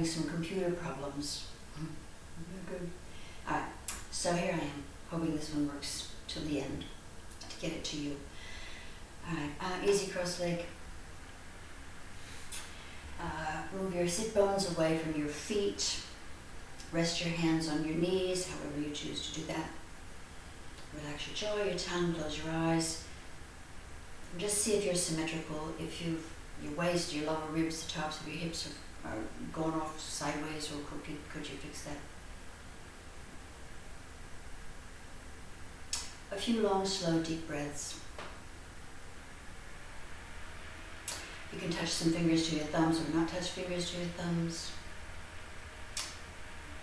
having some computer problems. Good. Alright, so here I am, hoping this one works till the end to get it to you. Alright, easy cross leg. Move your sit bones away from your feet. Rest your hands on your knees, however you choose to do that. Relax your jaw, your tongue, close your eyes. And just see if you're symmetrical, if your waist, your lower ribs, the tops of your hips are going off sideways, or could you fix that? A few long, slow, deep breaths. You can touch some fingers to your thumbs or not touch fingers to your thumbs.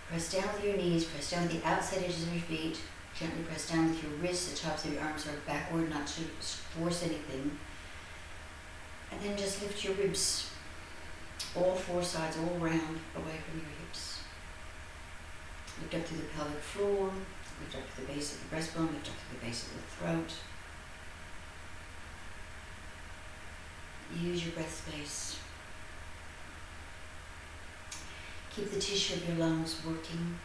Press down with your knees, press down with the outside edges of your feet. Gently press down with your wrists, the tops of your arms are backward, not to force anything. And then just lift your ribs, all four sides, all round, away from your hips. Lift up through the pelvic floor, lift up to the base of the breastbone, lift up to the base of the throat. Use your breath space. Keep the tissue of your lungs working.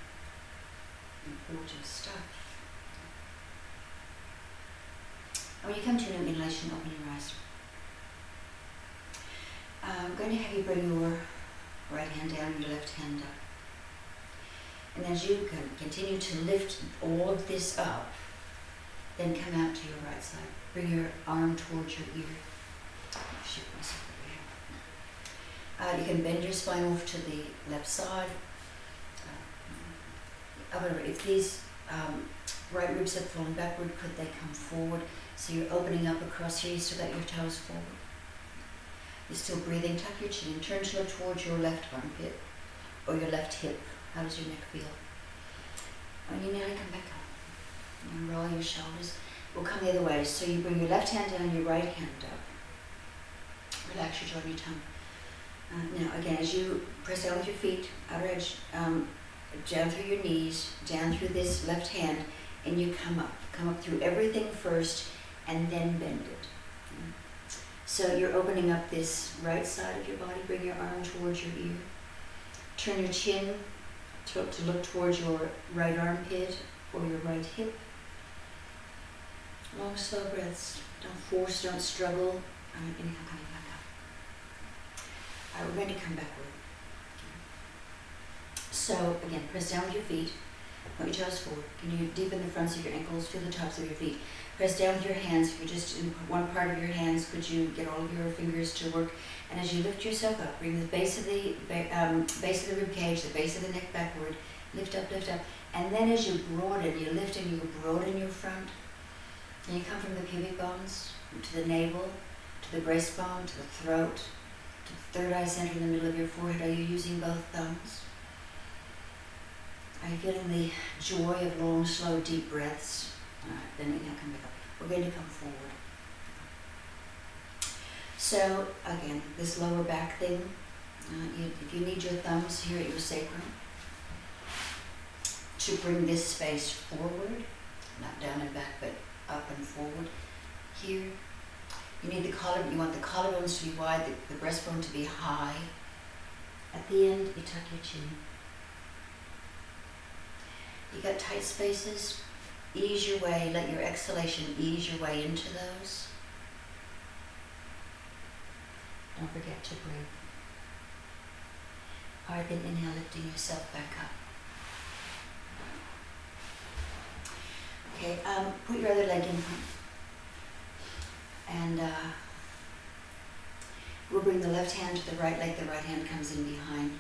Important stuff. When you come to an inhalation, open your eyes. I'm going to have you bring your right hand down and your left hand up. And as you can continue to lift all of this up, then come out to your right side. Bring your arm towards your ear. Shift myself over here. You can bend your spine off to the left side. If these right ribs have fallen backward, could they come forward? So you're opening up across here, you still got your toes forward. You're still breathing, tuck your chin, turn to look towards your left armpit or your left hip. How does your neck feel? When you nearly come back up, and roll your shoulders. We'll come the other way. So you bring your left hand down, your right hand up. Relax your jaw and your tongue. Now again, as you press down with your feet, outer edge, down through your knees, down through this left hand, and you come up. Come up through everything first, and then bend it. So you're opening up this right side of your body. Bring your arm towards your ear. Turn your chin to look towards your right armpit or your right hip. Long, slow breaths. Don't force, don't struggle. Inhale, coming back up. All right, we're going to come backward. So again, press down with your feet. Point your toes forward. Can you deepen the fronts of your ankles? Feel the tops of your feet. Press down with your hands. If you're just in one part of your hands, could you get all of your fingers to work? And as you lift yourself up, bring the base of the rib cage, the base of the neck backward. Lift up, lift up. And then as you broaden, you lift and you broaden your front. And you come from the pubic bones to the navel, to the breastbone, to the throat, to the third eye center in the middle of your forehead. Are you using both thumbs? Are you feeling the joy of long, slow, deep breaths? All right, then inhale, come back up. We're going to come forward. So, again, this lower back thing, if you need your thumbs here at your sacrum to bring this space forward, not down and back, but up and forward, here, you need the collar, you want the collarbones to be wide, the breastbone to be high. At the end, you tuck your chin. You got tight spaces, ease your way, let your exhalation ease your way into those. Don't forget to breathe. All right, then inhale, lifting yourself back up. Okay, put your other leg in front. And we'll bring the left hand to the right leg, the right hand comes in behind.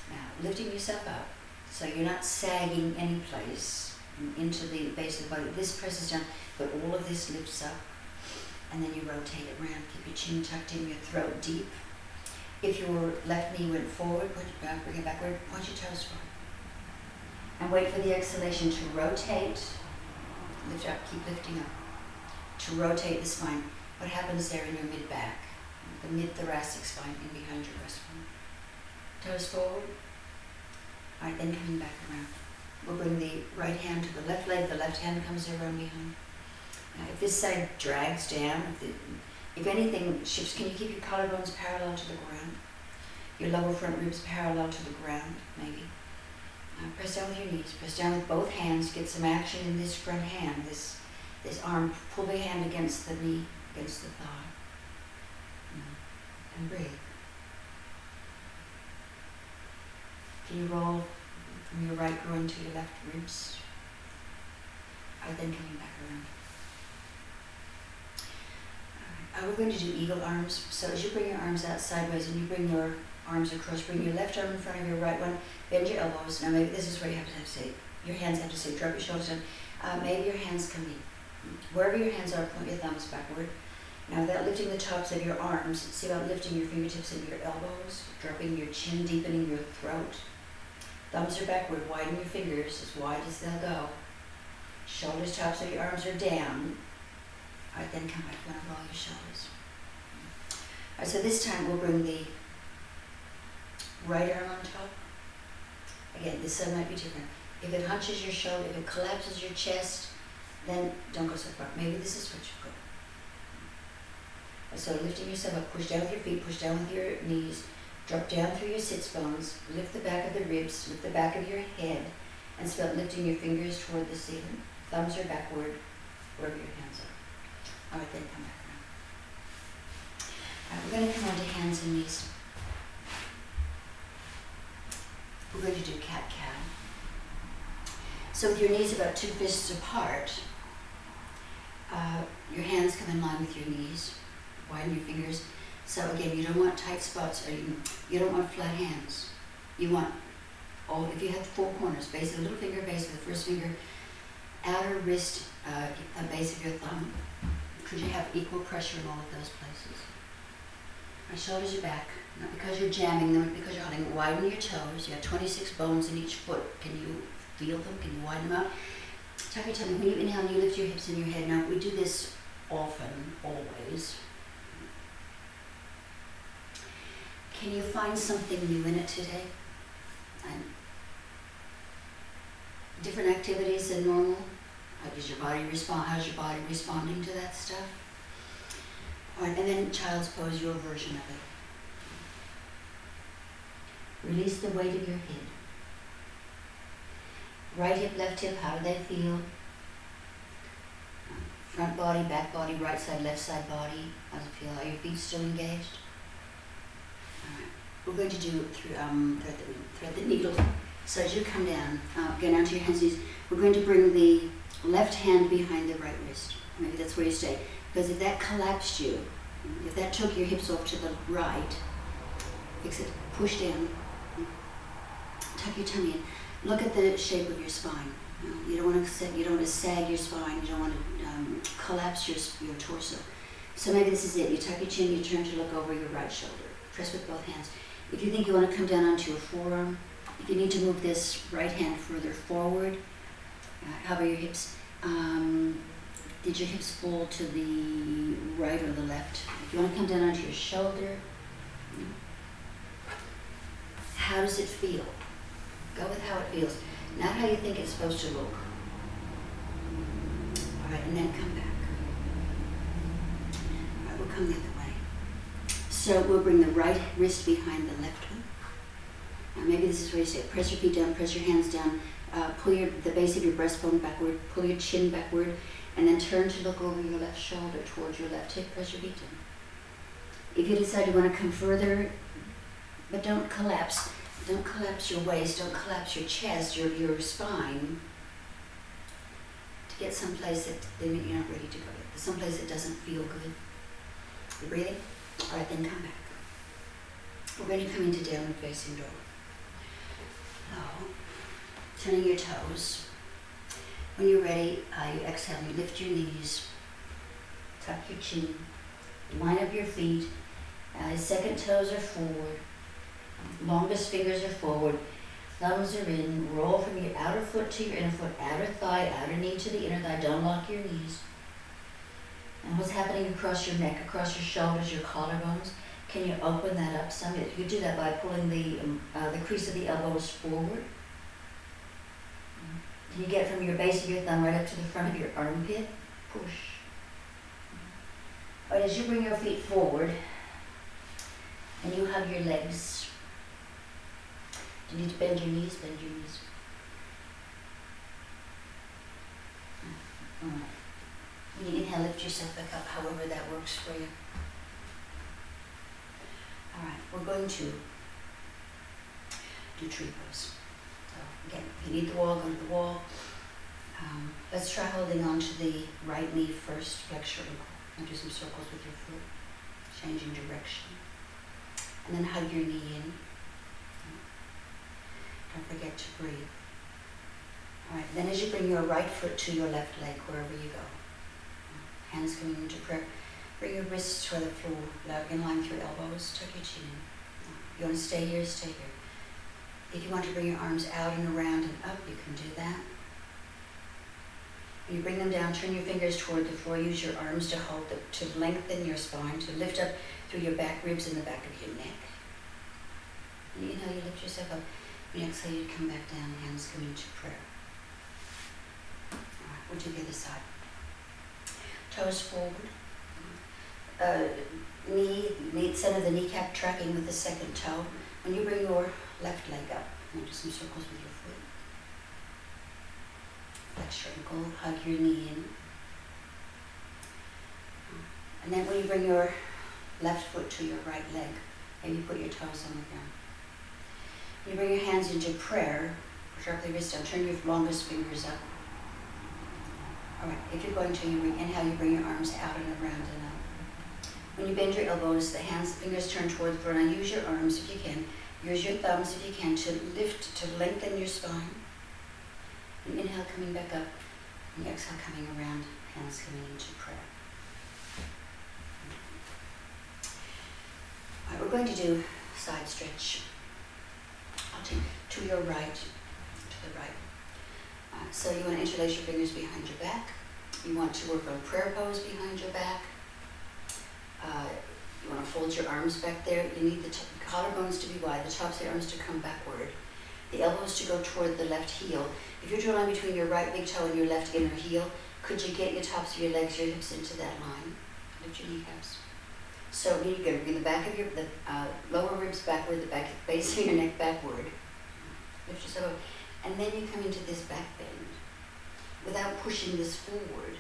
Now, lifting yourself up. So you're not sagging any place into the base of the body. This presses down, but all of this lifts up. And then you rotate it around. Keep your chin tucked in, your throat deep. If your left knee went forward, bring it backward, point your toes forward. And wait for the exhalation to rotate. Lift up, keep lifting up. To rotate the spine. What happens there in your mid-back? The mid-thoracic spine in behind your breastbone. Toes forward. All right, then coming back around. We'll bring the right hand to the left leg, the left hand comes around behind. Now, if this side drags down, if anything shifts, can you keep your collarbones parallel to the ground? your lower front ribs parallel to the ground, maybe. Press down with your knees. Press down with both hands. Get some action in this front hand, this arm. Pull the hand against the knee, against the thigh. And breathe. Can you roll from your right groin to your left ribs? Alright, then coming back around. Alright, we're going to do eagle arms. So as you bring your arms out sideways and you bring your arms across, bring your left arm in front of your right one, bend your elbows. Now maybe this is where you have to say, your hands have to say, drop your shoulders down. Maybe your hands can be, wherever your hands are, point your thumbs backward. Now without lifting the tops of your arms, see about lifting your fingertips into your elbows, dropping your chin, deepening your throat. Thumbs are backward, widen your fingers as wide as they'll go. Shoulders, tops of your arms are down. Alright, then come back, you want to roll your shoulders. Alright, so this time we'll bring the right arm on top. Again, this side might be different. If it hunches your shoulder, if it collapses your chest, then don't go so far. Maybe this is what you go. So lifting yourself up, push down with your feet, push down with your knees, drop down through your sits bones, lift the back of the ribs, lift the back of your head, and start lifting your fingers toward the ceiling. Thumbs are backward, wherever your hands are. Alright, then come back around. Alright, we're going to come onto hands and knees. We're going to do cat-cow. So with your knees about 2 fists apart, your hands come in line with your knees. Widen your fingers. So again, you don't want tight spots, or you don't want flat hands. You want all, if you have 4 corners, base of the little finger, base of the first finger, outer wrist, base of your thumb. Could you have equal pressure in all of those places? My shoulders are back, not because you're jamming them, because you're holding. Widen your toes. You have 26 bones in each foot. Can you feel them? Can you widen them out? Tuck your tummy. When you inhale, you lift your hips and your head. Now, we do this often, always. Can you find something new in it today? And different activities than normal? How does your body respond? How's your body responding to that stuff? All right, and then child's pose, your version of it. Release the weight of your head. Right hip, left hip, how do they feel? Front body, back body, right side, left side body. How does it feel? Are your feet still engaged? We're going to do thread the needle. So as you come down, get onto your hands and knees, we're going to bring the left hand behind the right wrist. Maybe that's where you stay. Because if that collapsed you, if that took your hips off to the right, fix it, push down, tuck your tummy in. Look at the shape of your spine. You don't want to sag your spine. You don't want to collapse your torso. So maybe this is it. You tuck your chin, you turn to look over your right shoulder. Press with both hands. If you think you want to come down onto your forearm, if you need to move this right hand further forward, how about your hips? Did your hips fall to the right or the left? If you want to come down onto your shoulder, how does it feel? Go with how it feels, not how you think it's supposed to look. All right, and then come back. All right, we'll come the other way. So we'll bring the right wrist behind the left one. Now maybe this is where you say, press your feet down, press your hands down, pull the base of your breastbone backward, pull your chin backward, and then turn to look over your left shoulder towards your left hip, press your feet down. If you decide you want to come further, but don't collapse your waist, don't collapse your chest, your spine, to get someplace that you're not ready to go yet, someplace that doesn't feel good. You breathing? All right, then come back. We're going to come into downward facing dog. So, turning your toes. When you're ready, you exhale, you lift your knees, tuck your chin, line up your feet, second toes are forward, longest fingers are forward, thumbs are in, roll from your outer foot to your inner foot, outer thigh, outer knee to the inner thigh, don't lock your knees. And what's happening across your neck, across your shoulders, your collarbones, can you open that up some? You do that by pulling the crease of the elbows forward. Can you get from your base of your thumb right up to the front of your armpit? Push. But as you bring your feet forward and you hug your legs Do you need to bend your knees? Bend your knees. All right. When you inhale, lift yourself back up, however that works for you. All right, we're going to do tree pose. So again, if you need the wall, go to the wall. Let's try holding on to the right knee first, flex your ankle, and do some circles with your foot, changing direction. And then hug your knee in. Don't forget to breathe. All right, then as you bring your right foot to your left leg, wherever you go, hands coming into prayer, bring your wrists toward the floor, in line with your elbows, tuck your chin in. If you want to stay here, stay here. If you want to bring your arms out and around and up, you can do that. When you bring them down, turn your fingers toward the floor. Use your arms to hold them, to lengthen your spine, to lift up through your back ribs and the back of your neck. And you inhale, you lift yourself up. When you exhale, you come back down, hands come into prayer. All right, we'll do the other side. Toes forward. Knee, center of the kneecap tracking with the second toe. When you bring your left leg up, and do some circles with your foot. Flex your ankle, hug your knee in. And then when you bring your left foot to your right leg, maybe put your toes on the ground. When you bring your hands into prayer, sharply wrist down, turn your longest fingers up. All right, if you're going to, inhale, you bring your arms out and around and up. When you bend your elbows, the fingers turn toward the floor. Now use your arms if you can. Use your thumbs if you can to lift, to lengthen your spine. And inhale, coming back up. And exhale, coming around, hands coming into prayer. All right, we're going to do side stretch. I'll take to your right, to the right. So you want to interlace your fingers behind your back. You want to work on prayer pose behind your back. You want to fold your arms back there. You need the collarbones to be wide, the tops of the arms to come backward. The elbows to go toward the left heel. If you're drawing between your right big toe and your left inner heel, could you get your tops of your legs, your hips into that line? Lift your kneecaps. So you're going to bring the back of your lower ribs backward, the back base of your neck backward. Lift yourself up. And then you come into this back bend without pushing this forward.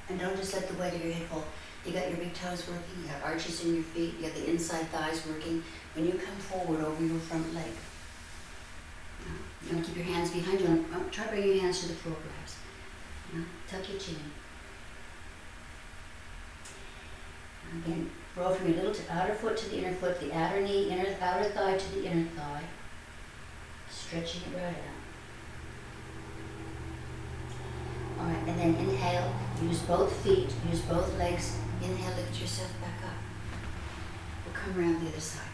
And don't just let the weight of your head fall. You got your big toes working, you got arches in your feet, you got the inside thighs working. When you come forward over your front leg, you want to keep your hands behind you. Try to bring your hands to the floor perhaps. Tuck your chin in. Again, roll from your outer foot to the inner foot, the outer knee, outer thigh to the inner thigh. Stretching it right out. All right, and then inhale, use both feet, use both legs. Inhale, lift yourself back up. We'll come around the other side.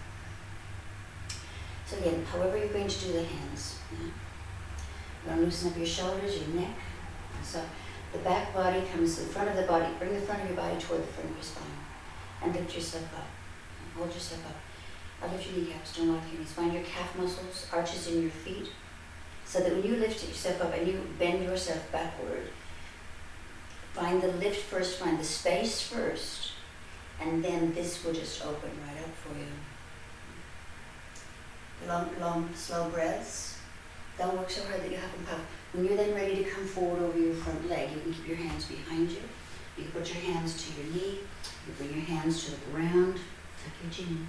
So again, however you're going to do the hands. You're going to loosen up your shoulders, your neck. So the back body comes in front of the body. Bring the front of your body toward the front of your spine. And lift yourself up. Hold yourself up. I'll lift your kneecaps, don't lock your knees. Find your calf muscles, arches in your feet. So that when you lift yourself up and you bend yourself backward, find the lift first, find the space first, and then this will just open right up for you. Long, slow breaths. Don't work so hard that you huff and puff. When you're then ready to come forward over your front leg, you can keep your hands behind you. You can put your hands to your knee. You bring your hands to the ground. Tuck your chin in.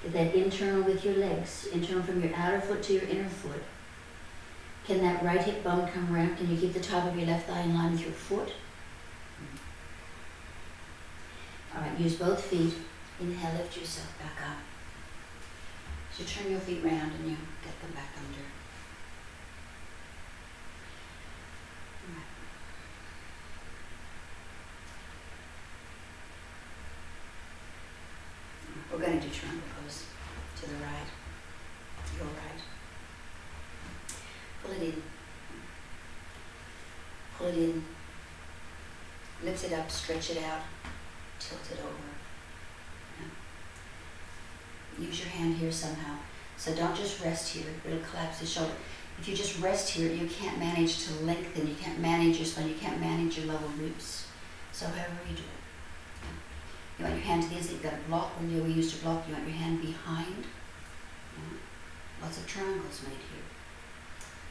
Get that internal with your legs, internal from your outer foot to your inner foot. Can that right hip bone come around? Can you keep the top of your left thigh in line with your foot? All right, use both feet. Inhale, lift yourself back up. So turn your feet round and you get them back under. All right. We're going to do triangle pose to the right, your right. Pull it in. Pull it in. Lift it up, stretch it out, tilt it over. Use your hand here somehow. So don't just rest here, it'll collapse the shoulder. If you just rest here, you can't manage to lengthen, you can't manage your spine, you can't manage your lower ribs. So however you do it. You want your hand to the inside. You've got a block. When we used to block, you want your hand behind. Yeah. Lots of triangles made here.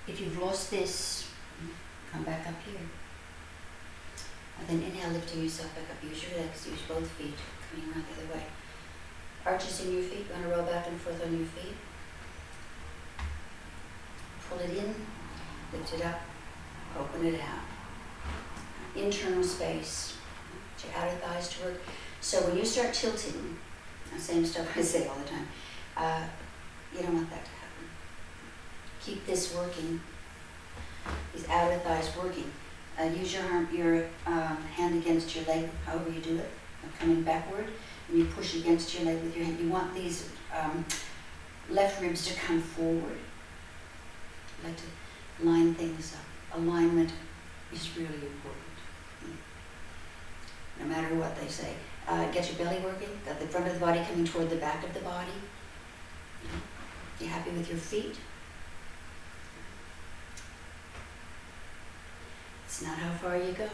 If you've lost this, come back up here. And then inhale, lifting yourself back up. Use your legs, use both feet, coming around the other way. Arches in your feet. You want to roll back and forth on your feet. Pull it in, lift it up, open it out. Internal space. Get your outer thighs to work. So when you start tilting, the same stuff I say all the time, you don't want that to happen. Keep this working, these outer thighs working. Use your hand against your leg, however you do it, coming backward, and you push against your leg with your hand. You want these left ribs to come forward. You like to line things up. Alignment is really important. No matter what they say. Get your belly working, got the front of the body coming toward the back of the body. You happy with your feet? It's not how far you go.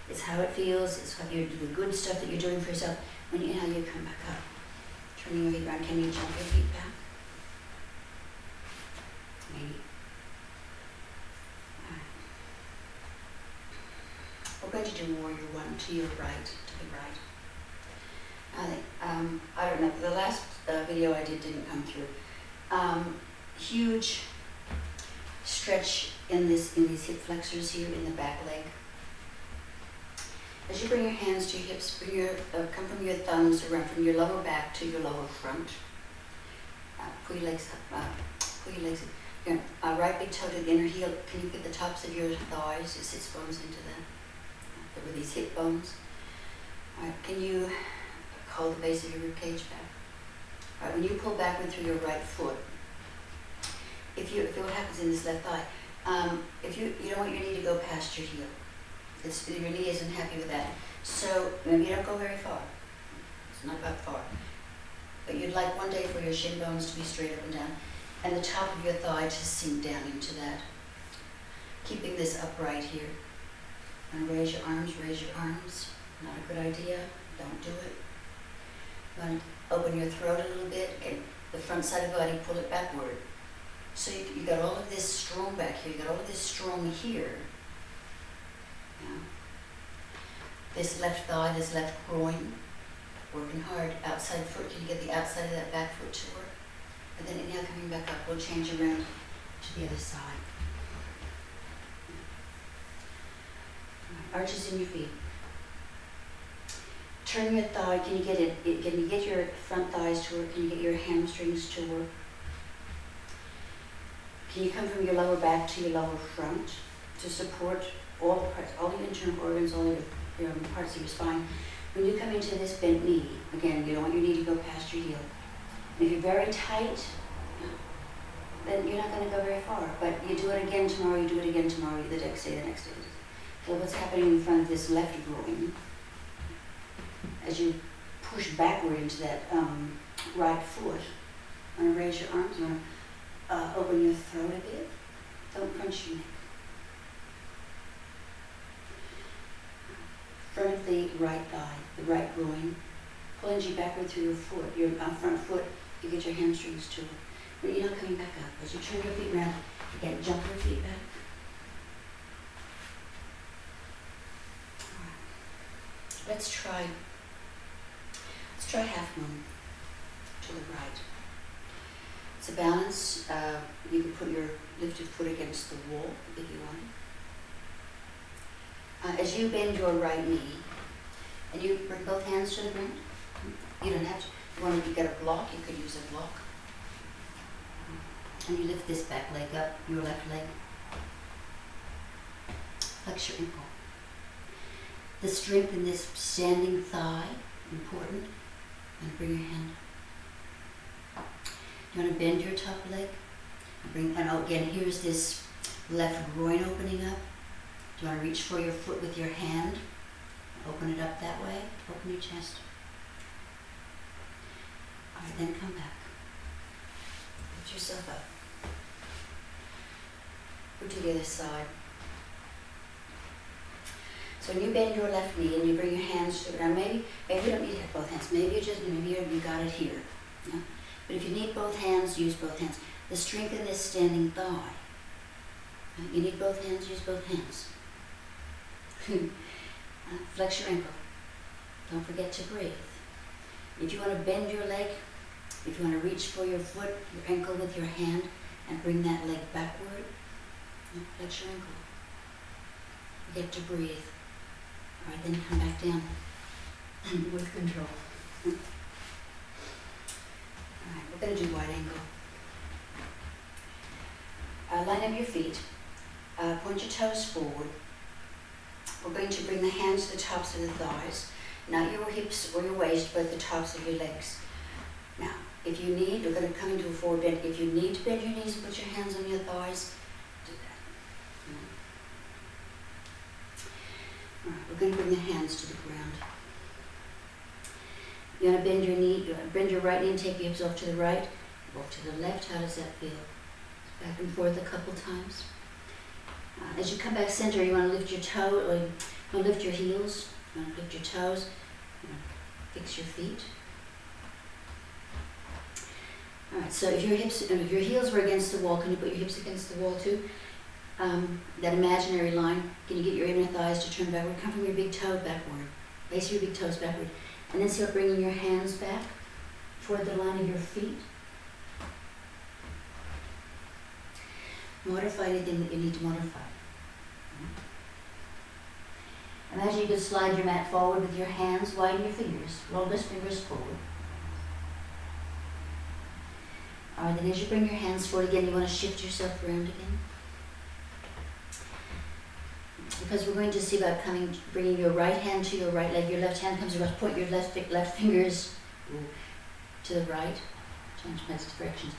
It's how it feels, it's what the good stuff that you're doing for yourself. When you inhale, you come back up. Turning your feet around, can you jump your feet back? Maybe. We're going to do warrior one to your right, to the right. I don't know, the last video I did didn't come through. Huge stretch in these hip flexors here in the back leg. As you bring your hands to your hips, come from your thumbs around from your lower back to your lower front. Pull your legs up, pull your legs in. Your right big toe to the inner heel. Can you get the tops of your thighs, your sits bones into that? Over these hip bones. All right, can you hold the base of your rib cage back? All right, when you pull backward through your right foot, if what happens in this left thigh, if you don't want your knee to go past your heel. Your knee isn't happy with that. So maybe you don't go very far. It's not about far. But you'd like one day for your shin bones to be straight up and down, and the top of your thigh to sink down into that. Keeping this upright here. And raise your arms, raise your arms. Not a good idea, don't do it. You want to open your throat a little bit, and the front side of the body, pull it backward. So you got all of this strong back here, you got all of this strong here. Yeah. This left thigh, this left groin, working hard. Outside foot, can you get the outside of that back foot to work? And then inhale, coming back up, we'll change around to the other side. Arches in your feet. Turn your thigh. Can you get it? Can you get your front thighs to work? Can you get your hamstrings to work? Can you come from your lower back to your lower front to support all the parts, all the internal organs, all the parts of your spine? When you come into this bent knee, again, you don't want your knee to go past your heel. And if you're very tight, then you're not going to go very far. But you do it again tomorrow. You do it again tomorrow. The next day. The next day. So what's happening in front of this left groin, as you push backward into that right foot, you want to raise your arms, you want to open your throat a bit, don't crunch your neck. Front of the right thigh, the right groin, pull energy backward through your foot, your front foot, you get your hamstrings to it. But you're not coming back up. As you turn your feet around, again, jump your feet back. Let's try half moon to the right. It's a balance. You can put your lifted foot against the wall if you want. As you bend your right knee, and you bring both hands to the ground, you don't have to. You want to get a block, you could use a block. And you lift this back leg up, your left leg. Flex your ankle. The strength in this standing thigh, important. And bring your hand. You want to bend your top leg. And again, here's this left groin opening up. Do you want to reach for your foot with your hand? Open it up that way. Open your chest. All right, then come back. Lift yourself up. Go to the other side. So when you bend your left knee and you bring your hands to the ground, maybe you don't need to have both hands. Maybe you got it here. Yeah? But if you need both hands, use both hands. The strength in this standing thigh. You need both hands, use both hands. Flex your ankle. Don't forget to breathe. If you want to bend your leg, if you want to reach for your foot, your ankle with your hand, and bring that leg backward, flex your ankle. Forget to breathe. All right, then come back down with control. All right, we're going to do wide angle. Line up your feet. Point your toes forward. We're going to bring the hands to the tops of the thighs, not your hips or your waist, but the tops of your legs. Now, if you need, we're going to come into a forward bend. If you need to bend your knees and put your hands on your thighs, do that. All right, we're going to bring the hands to the ground. You want to bend your knee, you want to bend your right knee and take your hips off to the right, off to the left. How does that feel? Back and forth a couple times. As you come back center, you want to lift your toe, or you want to lift your heels, you want to lift your toes, you want to fix your feet. All right, so if your heels were against the wall, can you put your hips against the wall too? That imaginary line, can you get your inner thighs to turn backward? Come from your big toe backward. Place your big toes backward. And then start bringing your hands back toward the line of your feet. Modify anything that you need to modify. Imagine you could slide your mat forward with your hands, widen your fingers, longest fingers forward. All right, then as you bring your hands forward again, you want to shift yourself around again. Because we're going to see about bringing your right hand to your right leg, your left hand comes across, point your left fingers to the right, change directions.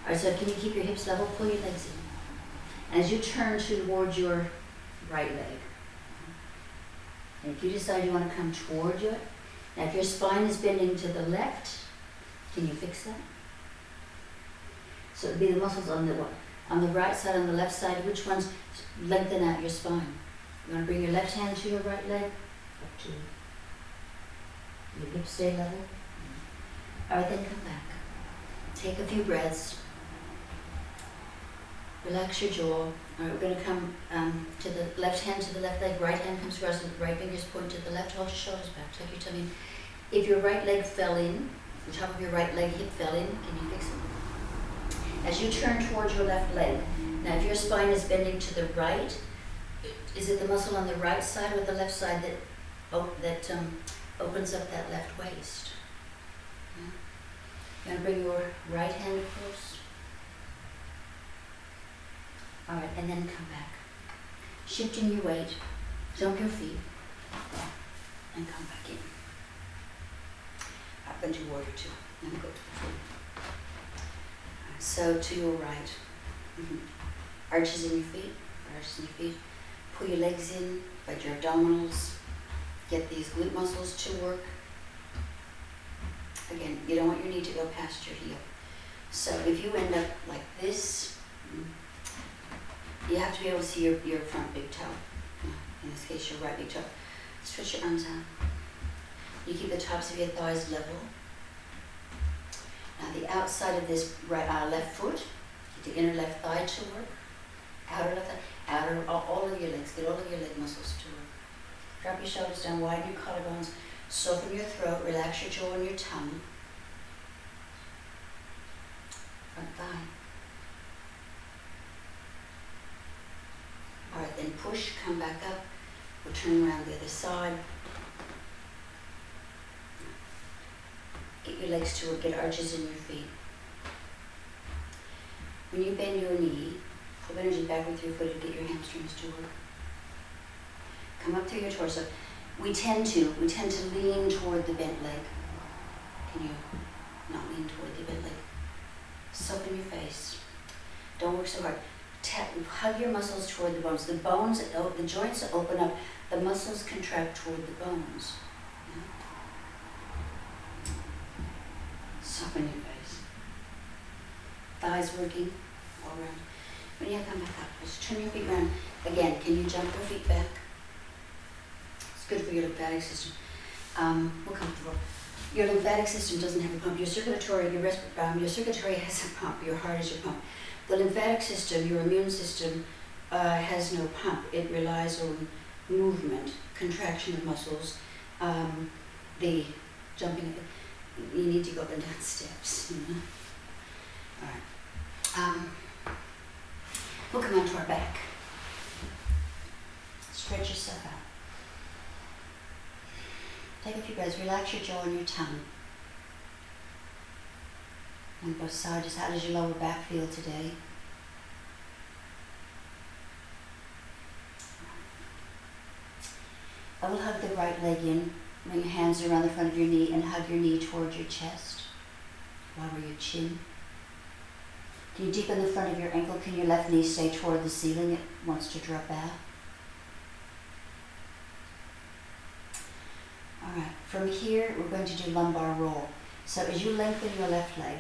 All right, so can you keep your hips level, pull your legs in. As you turn towards your right leg, and if you decide you want to come toward you, now if your spine is bending to the left, can you fix that? So it would be the muscles on the right side, on the left side, which ones lengthen out your spine? You want to bring your left hand to your right leg, up to your hips stay level. All right, then come back. Take a few breaths. Relax your jaw. All right, we're going to come to the left hand to the left leg. Right hand comes across, the right fingers point to the left. Hold your shoulders back. Tuck your tummy. If your right leg fell in, the top of your right leg hip fell in, can you fix it? As you turn towards your left leg, now if your spine is bending to the right, is it the muscle on the right side or the left side that opens up that left waist? You're going to bring your right hand close. All right, and then come back. Shifting your weight, jump your feet, and come back in. Up into warrior two, and go to the floor. So to your right, arches in your feet, pull your legs in, bite your abdominals, get these glute muscles to work. Again, you don't want your knee to go past your heel. So if you end up like this, you have to be able to see your front big toe. In this case, your right big toe. Stretch your arms out. You keep the tops of your thighs level. Now the outside of this left foot, get the inner left thigh to work. Outer left thigh, outer, all of your legs, get all of your leg muscles to work. Drop your shoulders down, widen your collarbones, soften your throat, relax your jaw and your tongue. Front thigh. All right, then push, come back up. We'll turn around the other side. Get your legs to work, get arches in your feet. When you bend your knee, pull energy back with your foot and get your hamstrings to work. Come up through your torso. We tend to lean toward the bent leg. Can you not lean toward the bent leg? Soften your face. Don't work so hard. Hug your muscles toward the bones. The joints open up. The muscles contract toward the bones. Yeah? Soften your face. Thighs working all around. When you come back up, just turn your feet around. Again, can you jump your feet back? good for your lymphatic system. More comfortable. Your lymphatic system doesn't have a pump. Your circulatory has a pump. Your heart is your pump. The lymphatic system, your immune system, has no pump. It relies on movement, contraction of muscles, the jumping. You need to go up and down steps. All right. We'll come onto our back. Stretch yourself out. Take a few breaths. Relax your jaw and your tongue. On both sides. How does your lower back feel today? I will hug the right leg in. Bring your hands around the front of your knee and hug your knee towards your chest. Lower your chin. Can you deepen the front of your ankle? Can your left knee stay toward the ceiling? It wants to drop out. Alright, from here we're going to do lumbar roll. So as you lengthen your left leg,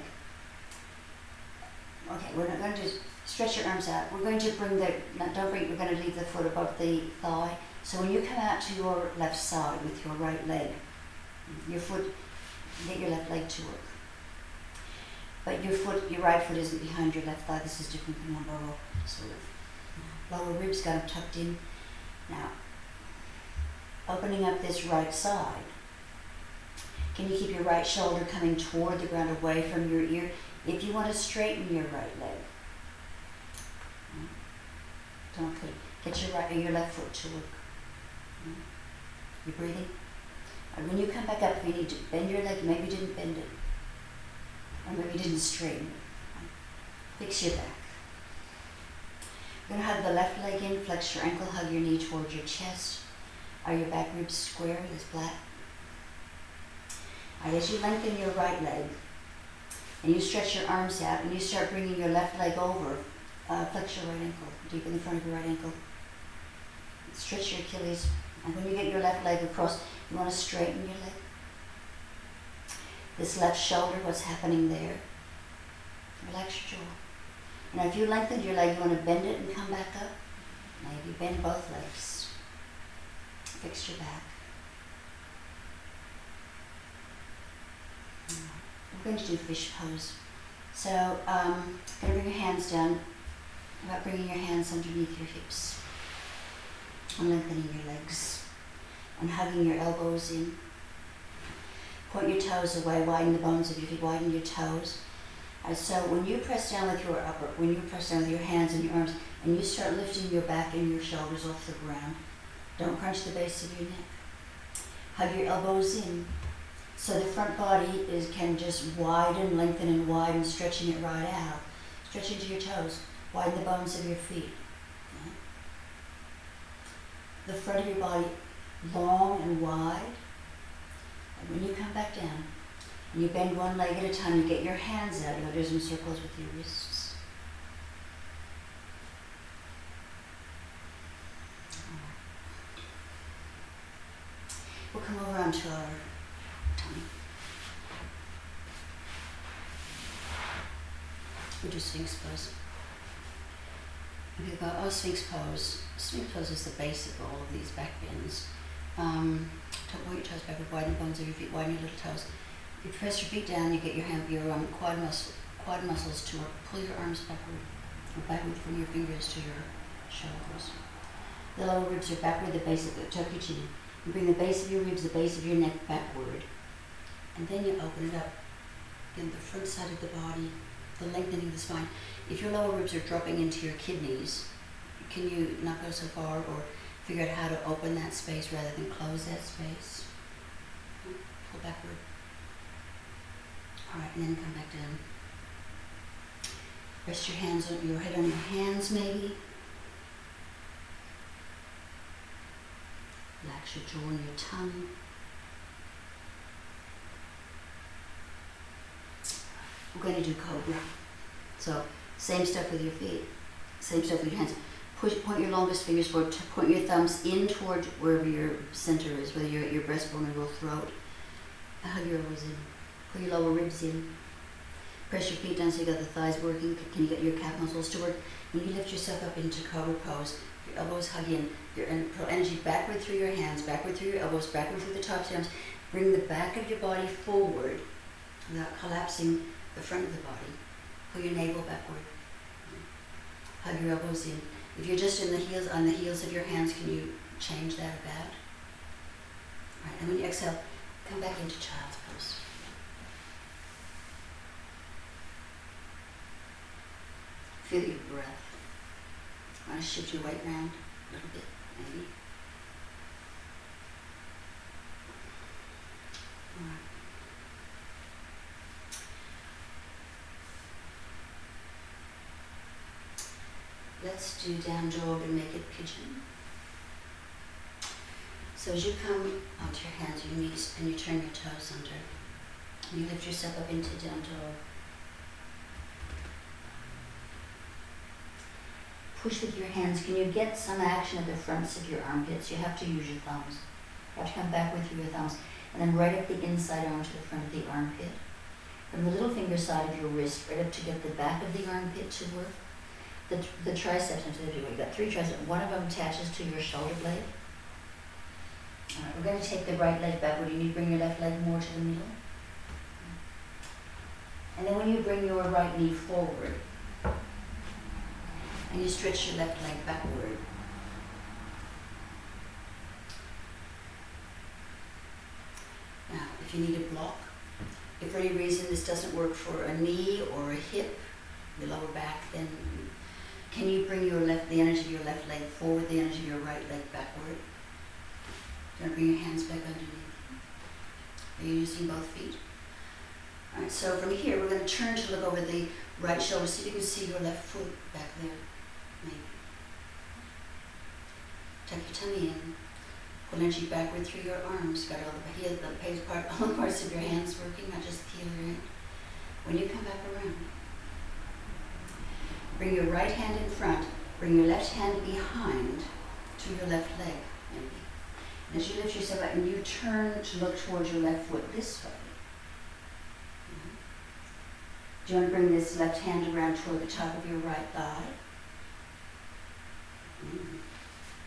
okay, we're not going to stretch your arms out. We're going to bring we're going to leave the foot above the thigh. So when you come out to your left side with your right leg, get your left leg to work. But your right foot isn't behind your left thigh. This is different from lumbar roll. Sort of. Lower ribs got them tucked in. Now, opening up this right side. Can you keep your right shoulder coming toward the ground away from your ear? If you want to straighten your right leg, don't get your left foot to work. You breathing? And when you come back up, if you need to bend your leg, maybe you didn't bend it. Or maybe you didn't straighten it. Fix your back. You're going to hug the left leg in, flex your ankle, hug your knee towards your chest. Are your back ribs square, this flat? All right, as you lengthen your right leg, and you stretch your arms out, and you start bringing your left leg over, flex your right ankle, deep in the front of your right ankle. Stretch your Achilles. And when you get your left leg across, you want to straighten your leg. This left shoulder, what's happening there? Relax your jaw. Now if you lengthened your leg, you want to bend it and come back up. Maybe bend both legs. Fix your back. We're going to do fish pose. So, going to bring your hands down. About bringing your hands underneath your hips. And lengthening your legs. And hugging your elbows in. Point your toes away, widen the bones of your feet, widen your toes. So when you press down with your hands and your arms, and you start lifting your back and your shoulders off the ground, don't crunch the base of your neck. Hug your elbows in. So the front body can just widen, lengthen and widen, stretching it right out. Stretch into your toes. Widen the bones of your feet. Okay. The front of your body long and wide. And when you come back down, and you bend one leg at a time, you get your hands out. You're going to do some circles with your wrists. We'll come over onto our tummy. We'll do Sphinx pose. Okay, go, Sphinx pose. Sphinx pose is the base of all of these back bends. Point your toes backward, widen the bones of your feet, widen your little toes. You press your feet down, you get your quad muscles to work. Pull your arms backward from your fingers to your shoulders. The lower ribs are backward, the base of tuck your chin. You bring the base of your ribs, the base of your neck backward. And then you open it up. Again, the front side of the body, the lengthening of the spine. If your lower ribs are dropping into your kidneys, can you not go so far or figure out how to open that space rather than close that space? Pull backward. All right, and then come back down. Rest your hands on your head on your hands, maybe. Relax your jaw and your tongue. We're going to do Cobra. So, same stuff with your feet, same stuff with your hands. Point your longest fingers forward, point your thumbs in toward wherever your center is, whether you're at your breastbone or your throat. Hug your elbows in. Pull your lower ribs in. Press your feet down so you got the thighs working. Can you get your calf muscles to work? When you lift yourself up into Cobra pose, Your elbows hug in. Pull energy backward through your hands, backward through your elbows, backward through the tops of your arms. Bring the back of your body forward without collapsing the front of the body. Pull your navel backward. Hug your elbows in. If you're just in the heels, on the heels of your hands, can you change that about? All right, and when you exhale, come back into child's pose. Feel your breath. Want to shift your weight around a little bit, maybe. All right. Let's do down dog and naked pigeon. So as you come onto your hands, your knees, and you turn your toes under, and you lift yourself up into down dog. Push with your hands. Can you get some action at the fronts of your armpits? You have to use your thumbs. You have to come backward through your thumbs, and then right up the inside arm to the front of the armpit. From the little finger side of your wrist, right up to get the back of the armpit to work. The triceps into the you've got 3 triceps. One of them attaches to your shoulder blade. All right, we're going to take the right leg backward. You need to bring your left leg more to the middle. And then when you bring your right knee forward, and you stretch your left leg backward, now if you need a block, if for any reason this doesn't work for a knee or a hip, your lower back, then can you bring the energy of your left leg forward, the energy of your right leg backward? Do you want to bring your hands back underneath? Are you using both feet? All right, so from here, we're going to turn to look over the right shoulder, so you can see your left foot back there, maybe. Tuck your tummy in. Pull energy backward through your arms. Got all the parts of your hands working, not just the heel of your hand. When you come back around, bring your right hand in front, bring your left hand behind to your left leg, maybe. And as you lift yourself up and you turn to look towards your left foot this way. Do you want to bring this left hand around toward the top of your right thigh?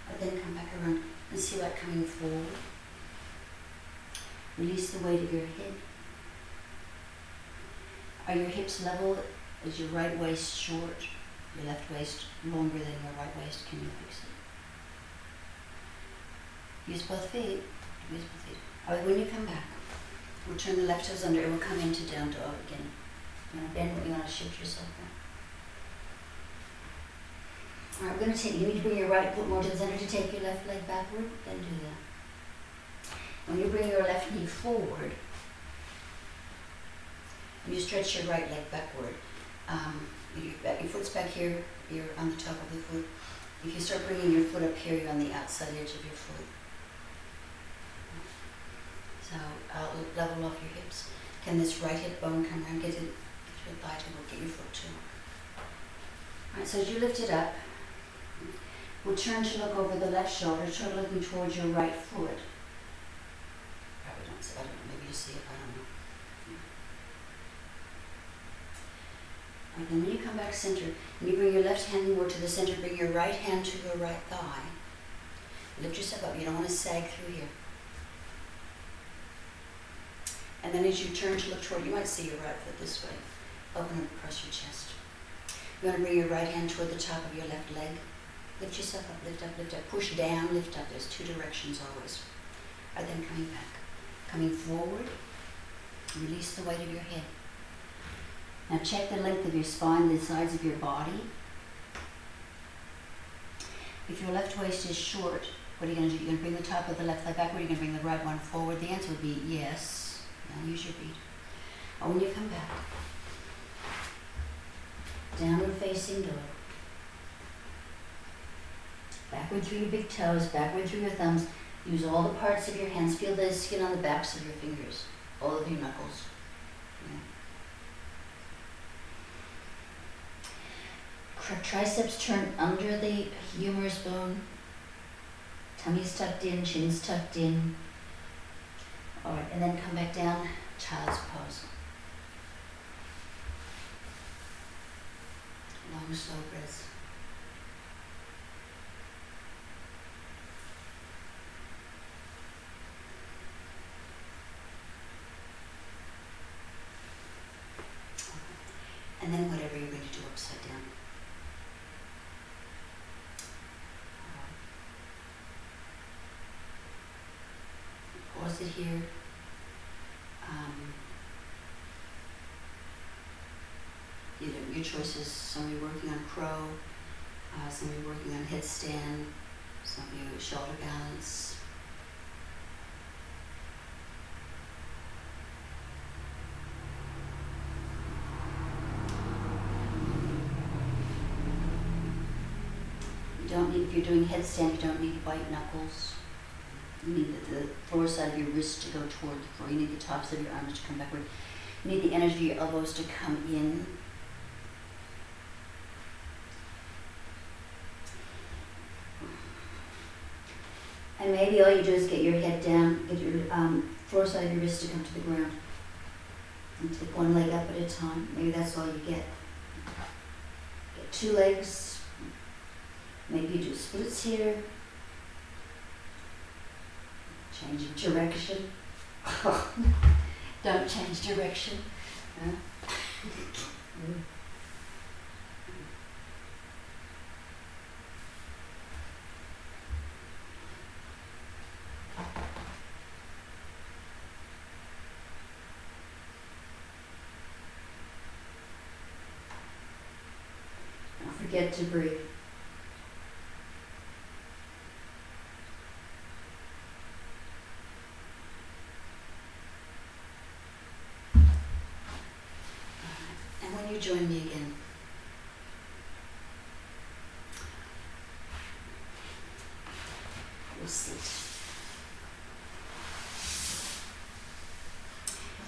But then come back around and see that coming forward. Release the weight of your head. Are your hips level? Is your right waist short? Your left waist longer than your right waist? Can you fix it? Use both feet. Use both feet. All right, when you come back, we'll turn the left toes under and we'll come into down dog again. You want to bend, you want to shift yourself back. All right, we're going to take, you need to bring your right foot more to the center to take your left leg backward, then do that. When you bring your left knee forward, and you stretch your right leg backward, your foot's back here, you're on the top of the foot. If you start bringing your foot up here, you're on the outside edge of your foot. So I'll level off your hips. Can this right hip bone come around, get your thigh to work, get your foot to work. All right, so as you lift it up, we'll turn to look over the left shoulder, turn looking towards your right foot. Probably don't see, I don't know, maybe you see it, I don't know. All right, then when you come back center, and you bring your left hand more to the center, bring your right hand to your right thigh. Lift yourself up, you don't want to sag through here. And then as you turn to look toward, you might see your right foot this way. Open up across your chest. You want to bring your right hand toward the top of your left leg. Lift yourself up, lift up, lift up. Push down, lift up. There's 2 directions always. And then coming back. Coming forward, release the weight of your head. Now check the length of your spine, the sides of your body. If your left waist is short, what are you going to do? You're going to bring the top of the left leg backward, you're going to bring the right one forward. The answer would be yes. Now use your feet. Or when you come back, downward facing dog. Backward through your big toes, backward through your thumbs. Use all the parts of your hands. Feel the skin on the backs of your fingers, all of your knuckles. Yeah. Triceps turn under the humerus bone. Tummy's tucked in, chin's tucked in. All right, and then come back down, child's pose. Long, slow breaths. here. You know, your choices, some of you working on crow, some of you working on headstand, some of you shoulder balance. You don't need, if you're doing headstand, you don't need white knuckles. You need the floor side of your wrist to go toward the floor. You need the tops of your arms to come backward. You need the energy of your elbows to come in. And maybe all you do is get your head down, get your floor side of your wrist to come to the ground. And take one leg up at a time. Maybe that's all you get. Get two legs. Maybe you do splits here. Changing direction. Don't change direction. Don't forget to breathe. You join me again. We'll sit.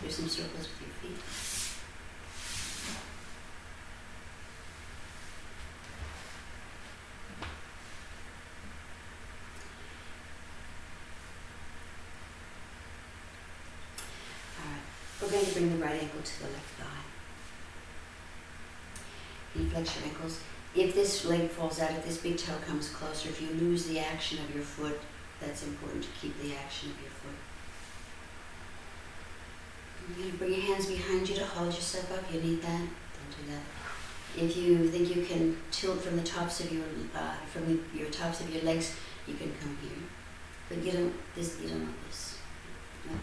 Do some circles with your feet. All right. We're going to bring the right ankle to the left thigh. You flex your ankles. If this leg falls out, if this big toe comes closer, if you lose the action of your foot, that's important to keep the action of your foot. You're going to bring your hands behind you to hold yourself up. You need that. Don't do that. If you think you can tilt from the tops of your tops of your legs, you can come here. But you don't want this. No?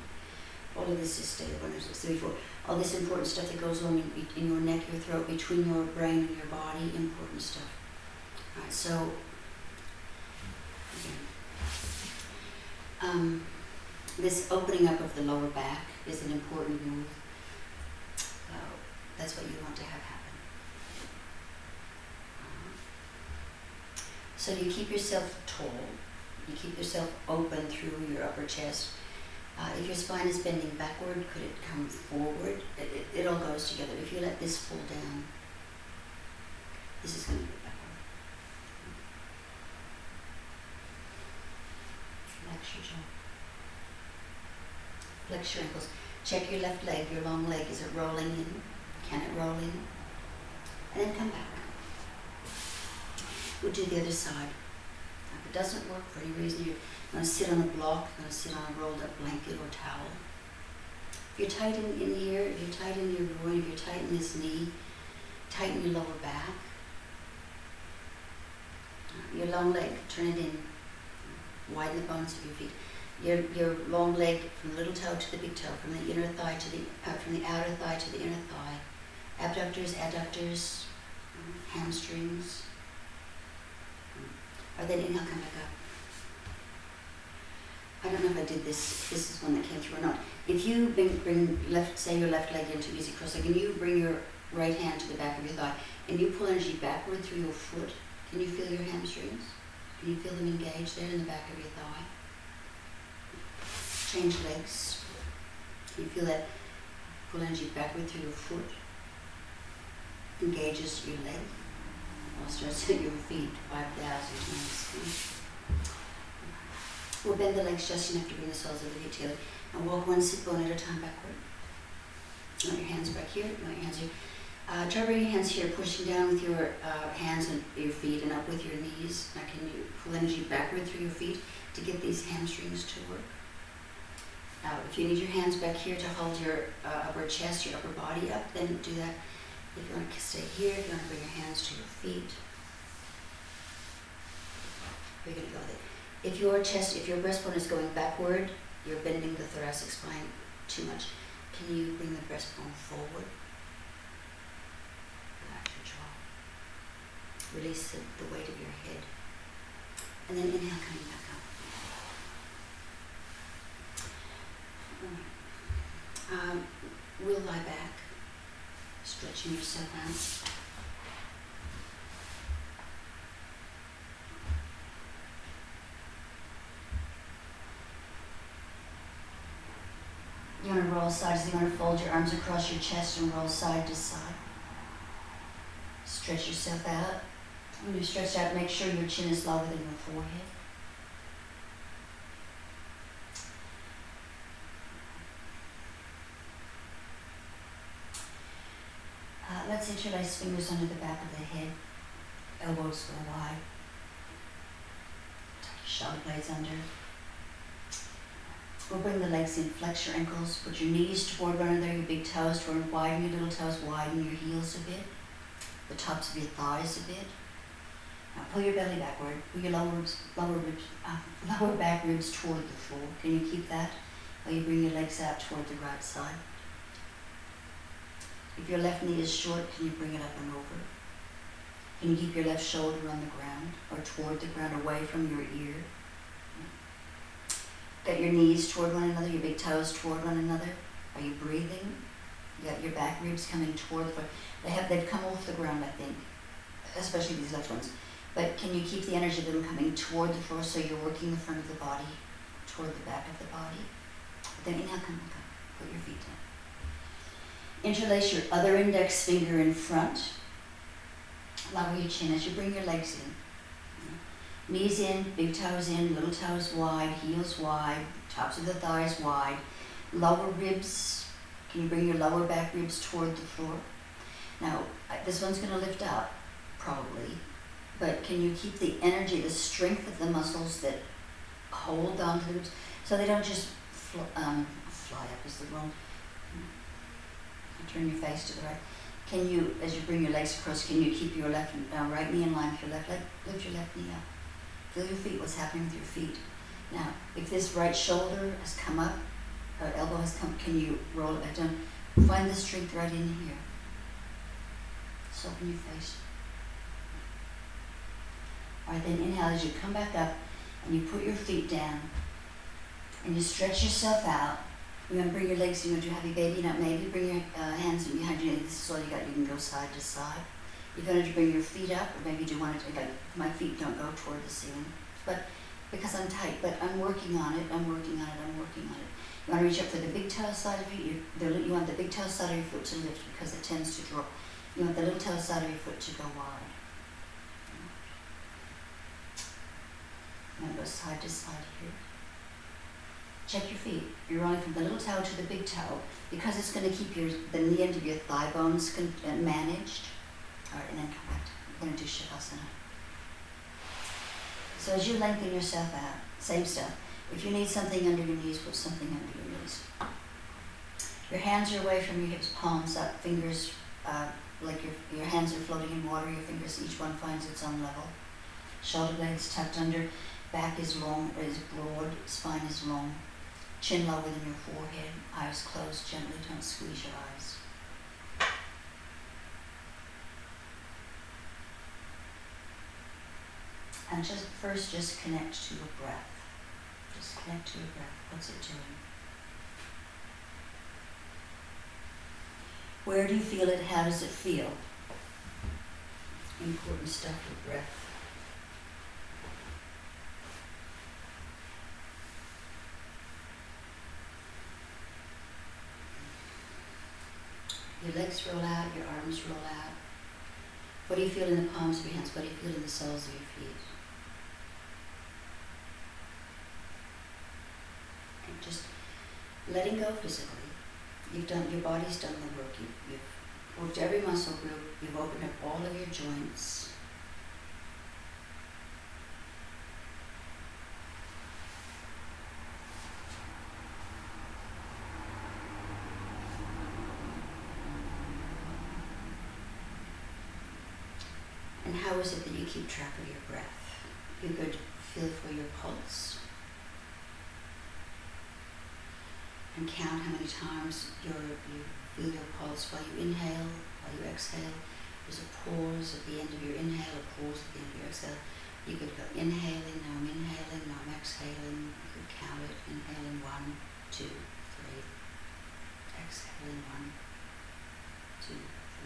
All of this is stay 1, 2, 3, 4. All this important stuff that goes on in your neck, your throat, between your brain and your body, important stuff. All right, so this opening up of the lower back is an important move. That's what you want to have happen. So you keep yourself tall. You keep yourself open through your upper chest. If your spine is bending backward, could it come forward? It all goes together. If you let this fall down, this is going to go backward. Relax your jaw. Flex your ankles. Check your left leg, your long leg. Is it rolling in? Can it roll in? And then come back. We'll do the other side. If it doesn't work for any reason, you're going to sit on a block, you're going to sit on a rolled up blanket or towel. If you're tight in here, if you're tight in your groin, if you're tight in this knee, tighten your lower back. Your long leg, turn it in. Widen the bones of your feet. Your long leg from the little toe to the big toe, from the inner thigh to from the outer thigh to the inner thigh. Abductors, adductors, hamstrings. Or then inhale, come back up. I don't know if I did this. This is one that came through or not. If you bring say your left leg into easy cross leg, and you bring your right hand to the back of your thigh, and you pull energy backward through your foot, can you feel your hamstrings? Can you feel them engaged there in the back of your thigh? Change legs. Can you feel that pull energy backward through your foot? Engages your leg. I'll start at your feet, 5,000 times. We'll bend the legs just enough to bring the soles of the feet together. And walk one sit bone at a time backward. You want your hands back here, you want your hands here. Try bringing your hands here, pushing down with your hands and your feet and up with your knees. Now can you pull energy backward through your feet to get these hamstrings to work? Now if you need your hands back here to hold your upper chest, your upper body up, then do that. If you want to stay here, if you want to bring your hands to your feet, you're going to go there. If your breastbone is going backward, you're bending the thoracic spine too much. Can you bring the breastbone forward? Relax your jaw. Release the weight of your head. And then inhale, coming back up. We'll lie back, stretching yourself out. You want to roll sides, you want to fold your arms across your chest and roll side to side. Stretch yourself out. When you stretch out, make sure your chin is lower than your forehead. Let's interlace fingers under the back of the head. Elbows go wide. Tuck your shoulder blades under. We'll bring the legs in, flex your ankles, put your knees toward one another, your big toes toward, widen your little toes, widen your heels a bit, the tops of your thighs a bit. Now pull your belly backward, pull your lower back ribs toward the floor. Can you keep that while you bring your legs out toward the right side? If your left knee is short, can you bring it up and over? Can you keep your left shoulder on the ground or toward the ground, away from your ear? Get your knees toward one another, your big toes toward one another. Are you breathing? You got your back ribs coming toward the floor. They've come off the ground, I think, especially these left ones. But can you keep the energy of them coming toward the floor so you're working the front of the body toward the back of the body? Then inhale, come back up. Put your feet down. Interlace your other index finger in front. Lower your chin as you bring your legs in. Knees in, big toes in, little toes wide, heels wide, tops of the thighs wide. Lower ribs, can you bring your lower back ribs toward the floor? Now, this one's going to lift up, probably, but can you keep the energy, the strength of the muscles that hold on to the ribs so they don't just fly up is the wrong. Turn your face to the right. Can you, as you bring your legs across, can you keep your right knee in line with your left leg? Lift your left knee up. Feel your feet, what's happening with your feet. Now, if this right shoulder has come up, or elbow has come, can you roll it back down? Find the strength right in here. Soften your face. All right, then inhale as you come back up and you put your feet down and you stretch yourself out. You're going to bring your legs, you want to do happy baby. Now maybe bring your hands behind you. This is all you got. You can go side to side. You're going to bring your feet up, or maybe you want to, like, my feet don't go toward the ceiling, but because I'm tight, but I'm working on it, I'm working on it. You want to reach up for the big toe side of you. You want the big toe side of your foot to lift because it tends to drop. You want the little toe side of your foot to go wide. You want to go side to side here. Check your feet. You're rolling from the little toe to the big toe because it's going to keep the knee end of your thigh bones managed. All right, and then come back. We're going to do Shavasana. So as you lengthen yourself out, same stuff. If you need something under your knees, put something under your knees. Your hands are away from your hips, palms up, fingers, like your hands are floating in water, your fingers, each one finds its own level. Shoulder blades tucked under, back is long, is broad, spine is long. Chin lower than your forehead, eyes closed gently, don't squeeze your eyes. And just connect to your breath. Just connect to your breath. What's it doing? Where do you feel it? How does it feel? Important stuff with breath. Your legs roll out, your arms roll out. What do you feel in the palms of your hands? What do you feel in the soles of your feet? And just letting go physically. Your body's done the work. You've worked every muscle group. You've opened up all of your joints. And how is it that you keep track of your breath? You could feel for your pulse. and count how many times you feel your pulse while you inhale, while you exhale. There's a pause at the end of your inhale, a pause at the end of your exhale. You could go inhaling, now I'm inhaling, now I'm exhaling. You could count it, inhaling 1, 2, 3. Exhaling 1, 2, 3,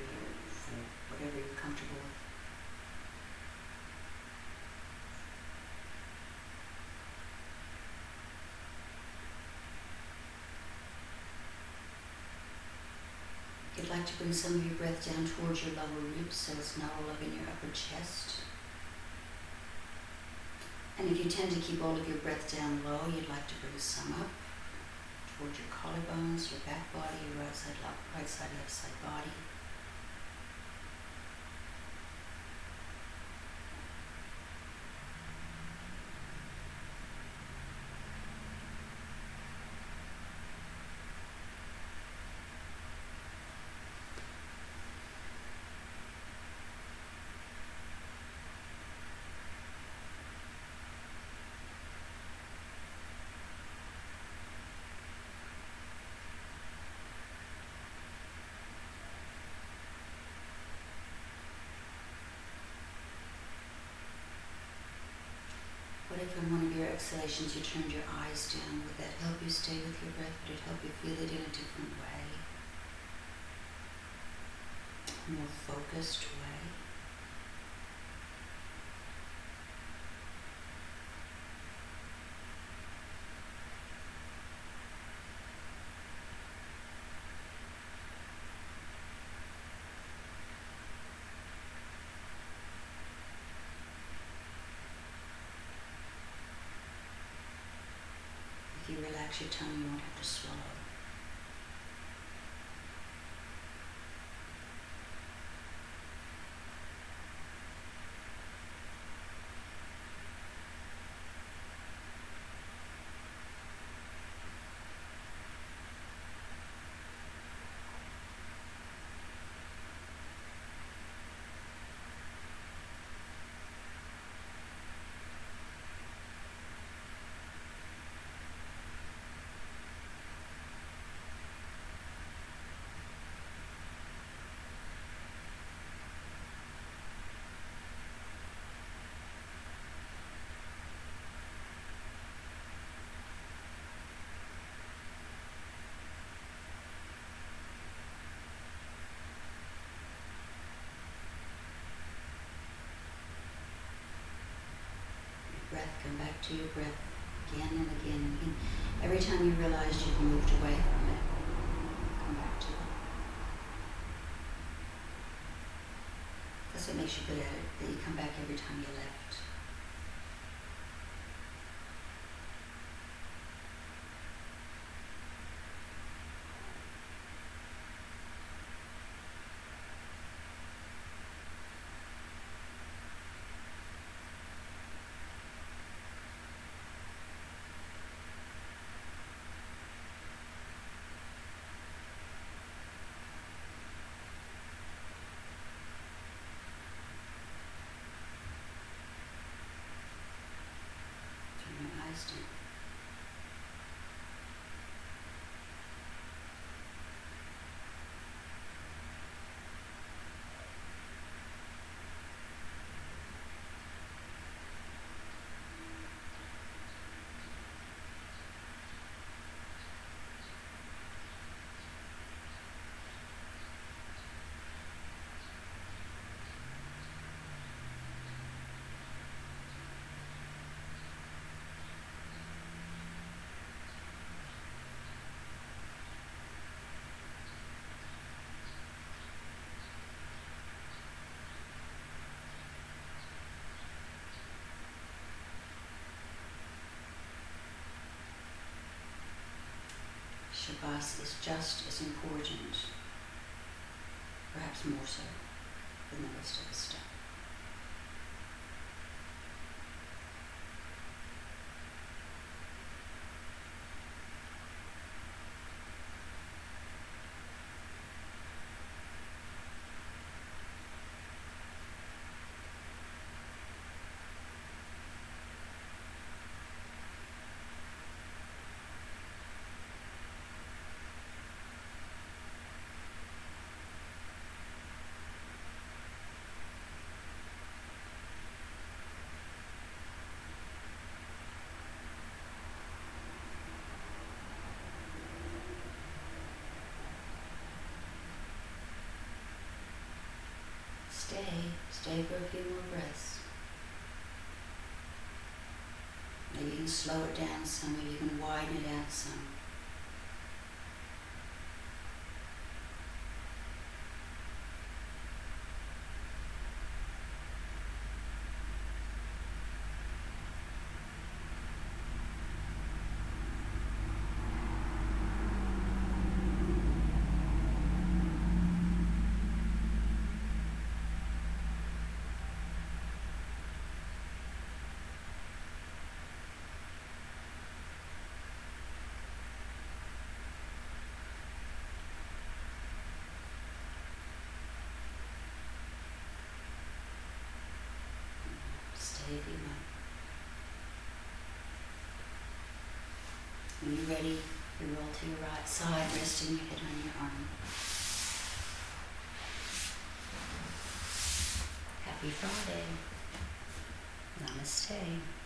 4, whatever you're comfortable with. You'd like to bring some of your breath down towards your lower ribs so it's not all up in your upper chest. And if you tend to keep all of your breath down low, you'd like to bring some up towards your collarbones, your back body, your right side, left side body. What if on one of your exhalations you turned your eyes down? Would that help you stay with your breath? Would it help you feel it in a different way? A more focused way? If you relax your tongue, you won't have to swallow. Breath, come back to your breath again and again and again. Every time you realize you've moved away from it, come back to it. That's what makes you good at it, that you come back every time you left. Down. Shavasana is just as important, perhaps more so, than the rest of the stuff. for a few more breaths. Maybe you can slow it down some, maybe you can widen it out some. Stay if you want. When you're ready, you roll to your right side, resting your head on your arm. Happy Friday. Namaste.